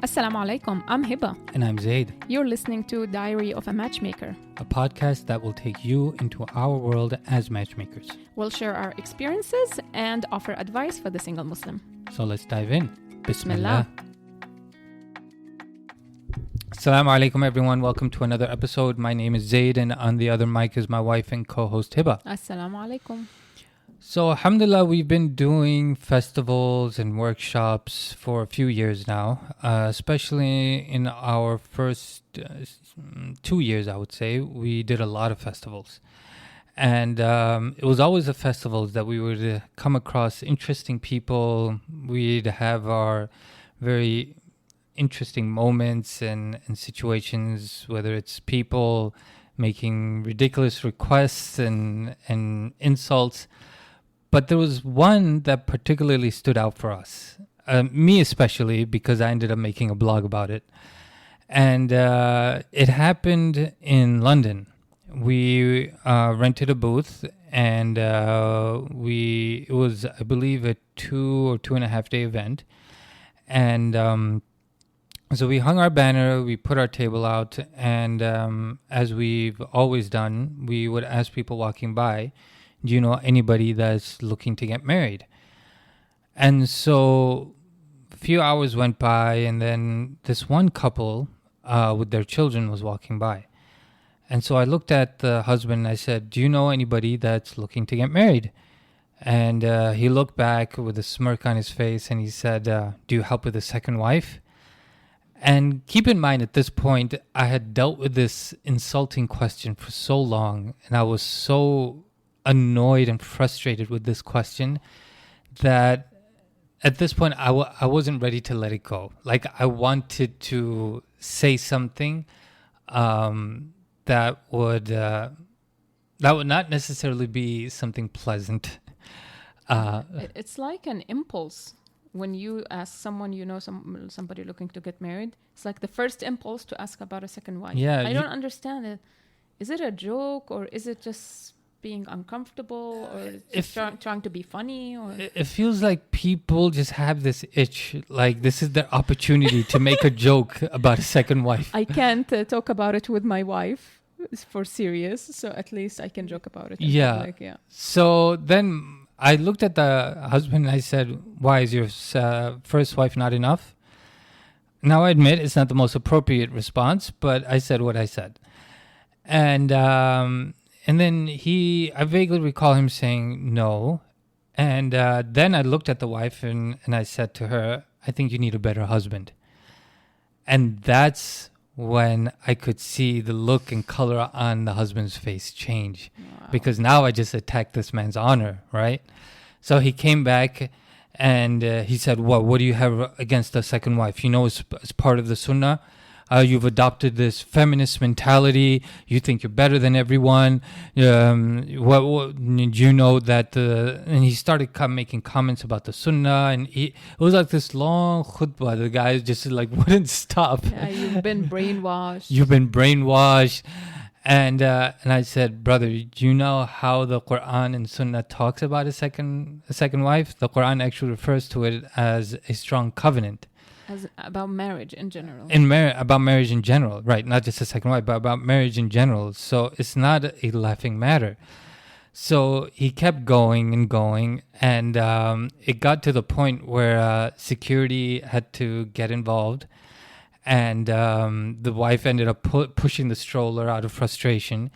Assalamu alaikum, I'm Hiba. And I'm Zaid, You're listening to Diary of a Matchmaker. a podcast that will take you into our world as matchmakers. We'll share our experiences and offer advice for the single Muslim. So let's dive in. Bismillah. Assalamu alaikum everyone, welcome to another episode. My name is Zaid and on the other mic is my wife and co-host Hiba. Assalamu alaikum. So alhamdulillah, we've been doing festivals and workshops for a few years now, especially in our first 2 years, I would say. We did a lot of festivals. And it was always the festivals that we would come across interesting people. We'd have our very interesting moments and situations, whether it's people making ridiculous requests and insults. But there was one that particularly stood out for us, me especially, because I ended up making a blog about it. And it happened in London. We rented a booth, and it was, I believe, a 2 or 2.5 day event. And so we hung our banner, we put our table out, and as we've always done, we would ask people walking by, do you know anybody that's looking to get married? And so a few hours went by, and then this one couple with their children was walking by. And so I looked at the husband and I said, do you know anybody that's looking to get married? And he looked back with a smirk on his face and he said, do you help with a second wife? And keep in mind, at this point, I had dealt with this insulting question for so long, and I was so annoyed and frustrated with this question that at this point I wasn't ready to let it go. Like, I wanted to say something that would not necessarily be something pleasant. It's like an impulse. When you ask someone, you know, somebody looking to get married, it's like the first impulse to ask about a second wife. Yeah, I don't understand it. Is it a joke, or is it just being uncomfortable, or trying to be funny? Or it feels like people just have this itch, like this is their opportunity to make a joke about a second wife. I can't talk about it with my wife for serious, so at least I can joke about it in public. Yeah. So then I looked at the husband and I said, why is your first wife not enough? Now I admit it's not the most appropriate response, but I said what I said. And then I vaguely recall him saying no. And then I looked at the wife and I said to her, I think you need a better husband. And that's when I could see the look and color on the husband's face change. Wow. Because now I just attacked this man's honor, right? So he came back and he said, what do you have against the second wife? You know, it's part of the sunnah. You've adopted this feminist mentality. You think you're better than everyone. What do you know that and he started making comments about the sunnah, and it was like this long khutbah. The guy just like wouldn't stop. Yeah, you've been brainwashed. You've been brainwashed. And I said, brother, do you know how the Quran and Sunnah talks about a second wife? The Quran actually refers to it as a strong covenant. About marriage in general. About marriage in general, right? Not just a second wife, but about marriage in general. So it's not a laughing matter. So he kept going and going, and it got to the point where security had to get involved, and the wife ended up pushing the stroller out of frustration.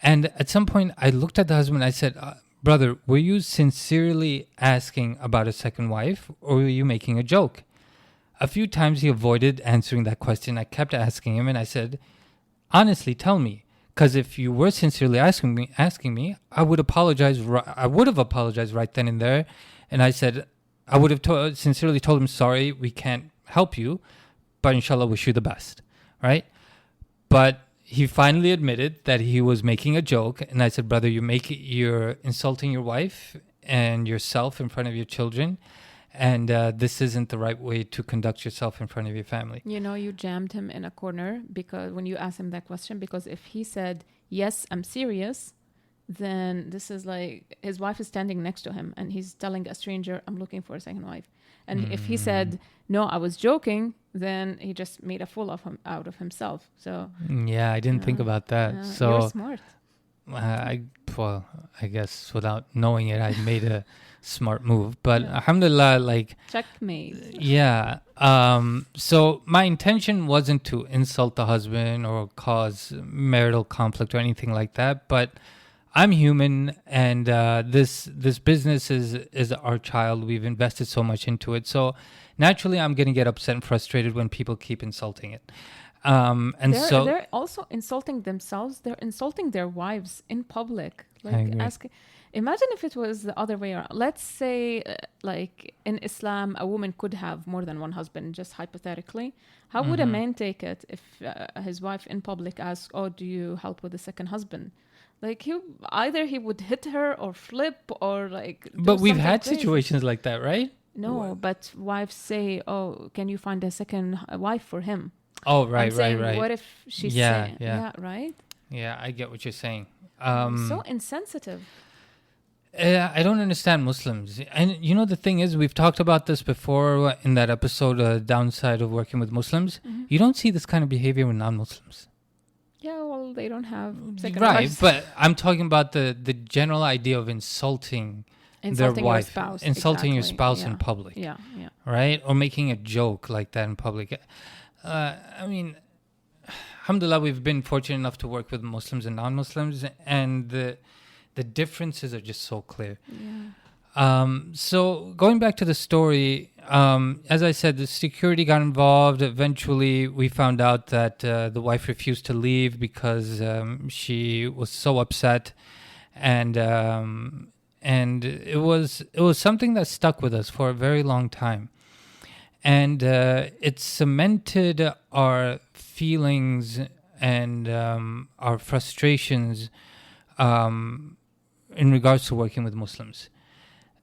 And at some point, I looked at the husband and I said, brother, were you sincerely asking about a second wife, or were you making a joke? A few times he avoided answering that question. I kept asking him and I said, honestly, tell me. Because if you were sincerely asking me, I would apologize. I would have apologized right then and there. And I said, I would have sincerely told him, sorry, we can't help you, but inshallah, wish you the best, right? But he finally admitted that he was making a joke. And I said, brother, you're insulting your wife and yourself in front of your children. And this isn't the right way to conduct yourself in front of your family. You know, you jammed him in a corner because when you asked him that question, because if he said, yes, I'm serious, then this is like his wife is standing next to him and he's telling a stranger, I'm looking for a second wife. And if he said, no, I was joking, then he just made a fool of him out of himself. So Yeah, I didn't think about that. you're So smart. I well, I guess without knowing it, I made a smart move. But Yeah. alhamdulillah, like Checkmate. yeah. So my intention wasn't to insult the husband or cause marital conflict or anything like that. But I'm human, and this business is our child. We've invested so much into it. So naturally, I'm gonna get upset and frustrated when people keep insulting it. And They're also insulting themselves. They're insulting their wives in public. I Like agree. imagine if it was the other way around. Let's say, like in Islam, a woman could have more than one husband, just hypothetically. How would a Mhm. man take it if his wife in public asks, "Oh, do you help with the second husband?" Like he would hit her or flip or like do But we've something had crazy. situations like that, right? No, but wives say, "Oh, can you find a second wife for him?" Oh, I'm right, saying, right. what if she's Yeah, saying, yeah. yeah, right? Yeah, I get what you're saying. So insensitive. I don't understand Muslims. And you know, the thing is, we've talked about this before in that episode, Downside of Working with Muslims. You don't see this kind of behavior with non-Muslims. Yeah, well, they don't have second Right, wives. but I'm talking about the general idea of insulting their Insulting your wife, spouse. insulting your exactly. spouse Yeah. in public, Yeah, yeah. right? Or making a joke like that in public. I mean, alhamdulillah, we've been fortunate enough to work with Muslims and non-Muslims, and the differences are just so clear. Yeah. So going back to the story, as I said, the security got involved. Eventually, we found out that the wife refused to leave because she was so upset, and it was something that stuck with us for a very long time, and it cemented our feelings and our frustrations in regards to working with Muslims.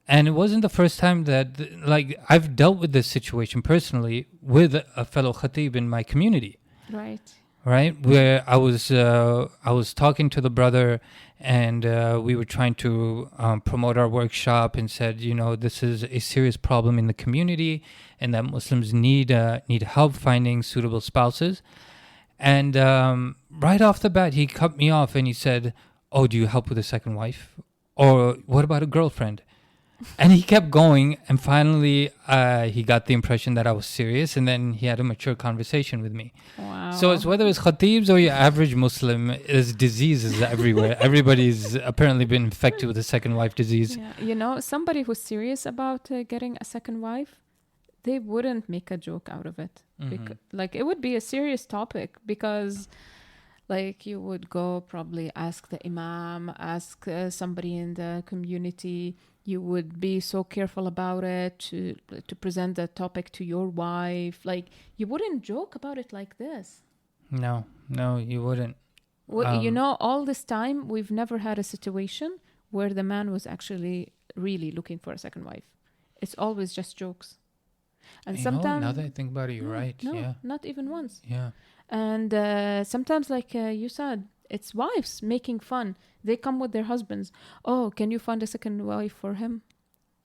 And it wasn't the first time that, like, I've dealt with this situation personally with a fellow khatib in my community, Right. right? Where I was talking to the brother, and we were trying to promote our workshop, and said, you know, this is a serious problem in the community, and that Muslims need help finding suitable spouses. And right off the bat, he cut me off, and he said, "Oh, do you help with a second wife? Or what about a girlfriend?" And he kept going, and finally he got the impression that I was serious, and then he had a mature conversation with me. Wow. So it's whether it's khatibs or your average Muslim, is diseases everywhere. Everybody's apparently been infected with a second wife disease. Yeah. You know, somebody who's serious about getting a second wife, they wouldn't make a joke out of it. Like, it would be a serious topic because, like, you would go probably ask the imam, ask somebody in the community. You would be so careful about it to present the topic to your wife. Like, you wouldn't joke about it like this. No, you wouldn't. Well, you know, all this time, we've never had a situation where the man was actually really looking for a second wife. It's always just jokes. And sometimes, now that I think about it, you're right. No, Yeah. not even once. Yeah. And sometimes, like you said, it's wives making fun. They come with their husbands. Oh, can you find a second wife for him?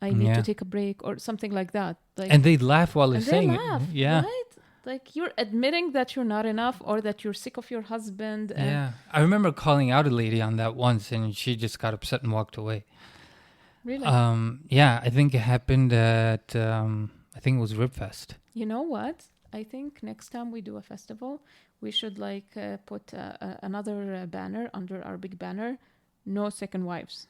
I need to take a break or something like that. Like, and they laugh while they're and saying they laugh, it. Yeah. right? Like, you're admitting that you're not enough or that you're sick of your husband. And Yeah. I remember calling out a lady on that once, and she just got upset and walked away. Really? Yeah, I think it happened at, I think it was Ribfest. You know what? I think next time we do a festival, we should like put another banner under our big banner. No second wives.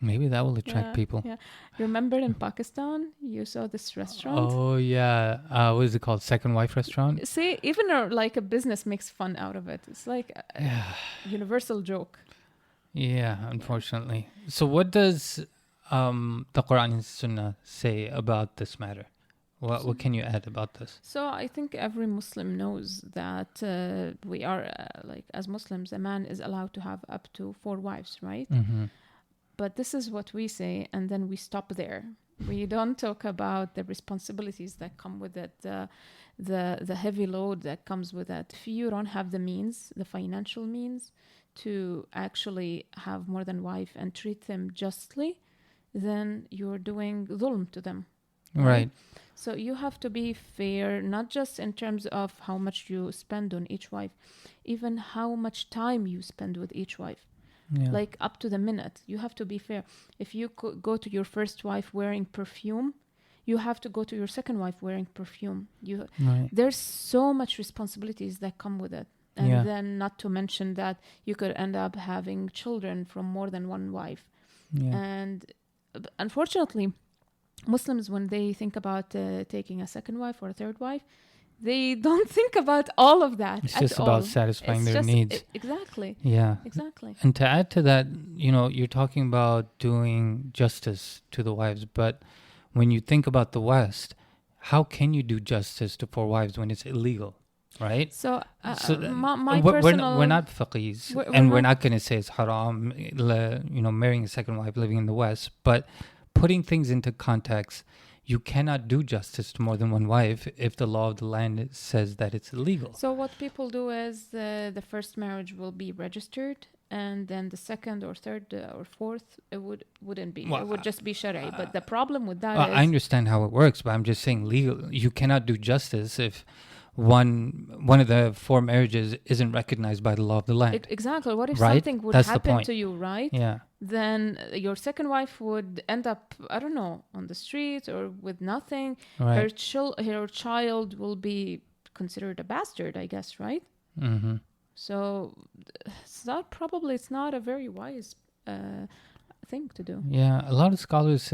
Maybe that will attract people. Yeah. Remember in Pakistan, you saw this restaurant? Oh, yeah. What is it called? Second Wife Restaurant? See, even like a business makes fun out of it. It's like a universal joke. Yeah, unfortunately. So what does the Quran and Sunnah say about this matter? What can you add about this? So I think every Muslim knows that we are, like, as Muslims, a man is allowed to have up to 4 wives, right? Mm-hmm. But this is what we say, and then we stop there. We don't talk about the responsibilities that come with it, the heavy load that comes with it. If you don't have the means, the financial means, to actually have more than wife and treat them justly, then you're doing dhulm to them. Right. So you have to be fair, not just in terms of how much you spend on each wife, even how much time you spend with each wife. Yeah. Like up to the minute. You have to be fair. If you go to your first wife wearing perfume, you have to go to your second wife wearing perfume. Right. There's so much responsibilities that come with it. And Yeah. then not to mention that you could end up having children from more than one wife. Yeah. And unfortunately, Muslims, when they think about taking a second wife or a third wife, they don't think about all of that. It's at just all. about satisfying It's their just, needs. Exactly. Yeah. Exactly. And to add to that, you're talking about doing justice to the wives, but when you think about the West, how can you do justice to 4 wives when it's illegal, right? So, So my we're personal... not faqihs, we're and we're not- not going to say it's haram, marrying a second wife living in the West, but putting things into context, you cannot do justice to more than one wife if the law of the land says that it's illegal. So what people do is the first marriage will be registered, and then the second or third or fourth, it wouldn't be. Well, it would just be shari. But the problem with that I understand how it works, but I'm just saying legal. You cannot do justice if one of the 4 marriages isn't recognized by the law of the land. Exactly. What if Right? something would That's the happen point. to you, right? Yeah. Then your second wife would end up, I don't know, on the street or with nothing. Right. Her child will be considered a bastard, I guess, right? Mm-hmm. So it's not a very wise thing to do. Yeah, a lot of scholars,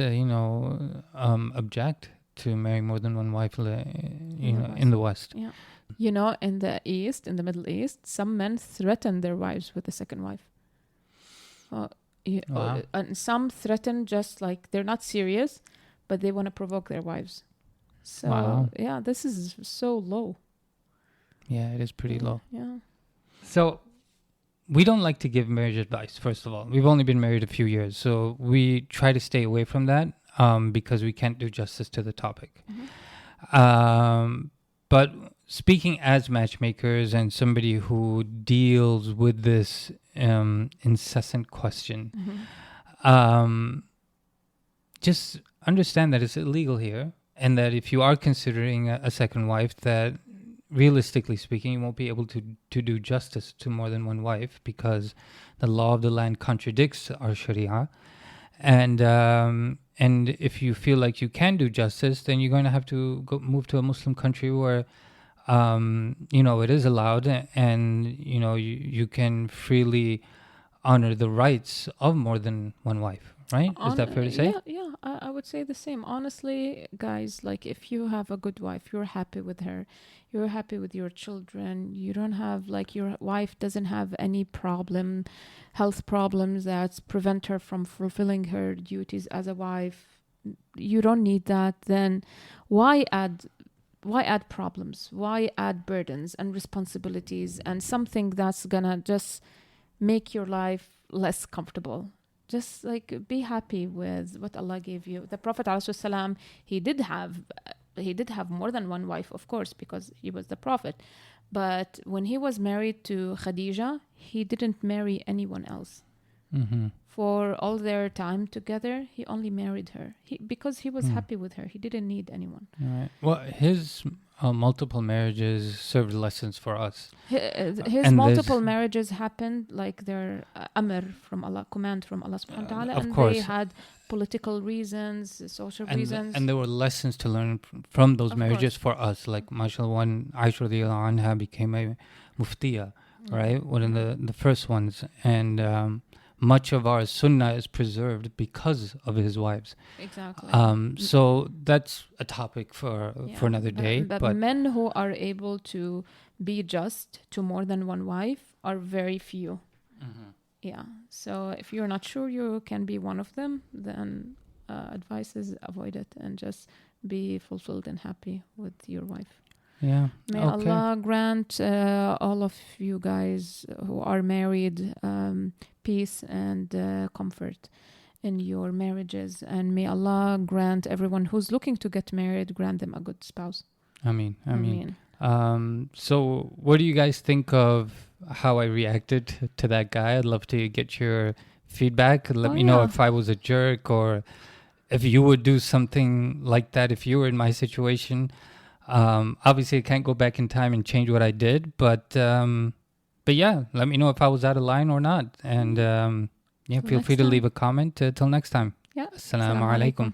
object to marrying more than one wife, in the West. Yeah. In the East, in the Middle East, some men threaten their wives with a second wife. Wow. And some threaten just like they're not serious, but they want to provoke their wives. So, Wow. yeah, this is so low. Yeah, it is pretty low. Yeah. So we don't like to give marriage advice, first of all. We've only been married a few years, so we try to stay away from that because we can't do justice to the topic. Mm-hmm. But speaking as matchmakers and somebody who deals with this incessant question, just understand that it's illegal here, and that if you are considering a second wife, that realistically speaking, you won't be able to do justice to more than one wife because the law of the land contradicts our Sharia. And if you feel like you can do justice, then you're going to have to move to a Muslim country where, it is allowed, and you can freely honor the rights of more than one wife. Right? Is that fair to say? Yeah. I would say the same. Honestly, guys, like if you have a good wife, you're happy with her, you're happy with your children, you don't have like your wife doesn't have any health problems that prevent her from fulfilling her duties as a wife, you don't need that, then why add problems? Why add burdens and responsibilities and something that's gonna just make your life less comfortable? Just like be happy with what Allah gave you. The Prophet ﷺ, he did have more than one wife, of course, because he was the Prophet. But when he was married to Khadija, he didn't marry anyone else. Mm-hmm. For all their time together, he only married her because he was happy with her. He didn't need anyone. Right. Well, his multiple marriages served lessons for us. His multiple marriages happened like their amr from Allah, command from Allah subhanahu wa ta'ala. Of and course. They had political reasons, social reasons. And there were lessons to learn from those Of marriages course. for us. Like, mashallah, when Aisha radiallahu anha became a muftiya, right? One of the first ones. And much of our sunnah is preserved because of his wives. Exactly. So that's a topic for another day. But men who are able to be just to more than one wife are very few. Mm-hmm. Yeah. So if you're not sure you can be one of them, then advice is avoid it and just be fulfilled and happy with your wife. Yeah. May Allah grant all of you guys who are married peace and comfort in your marriages. And may Allah grant everyone who's looking to get married, grant them a good spouse. Ameen. So what do you guys think of how I reacted to that guy? I'd love to get your feedback. Let me know if I was a jerk or if you would do something like that if you were in my situation. Obviously, I can't go back in time and change what I did, but yeah, let me know if I was out of line or not. And yeah, Till feel next free to time. leave a comment. Till next time. Yeah. Assalamu Assalamu alaikum. alaikum.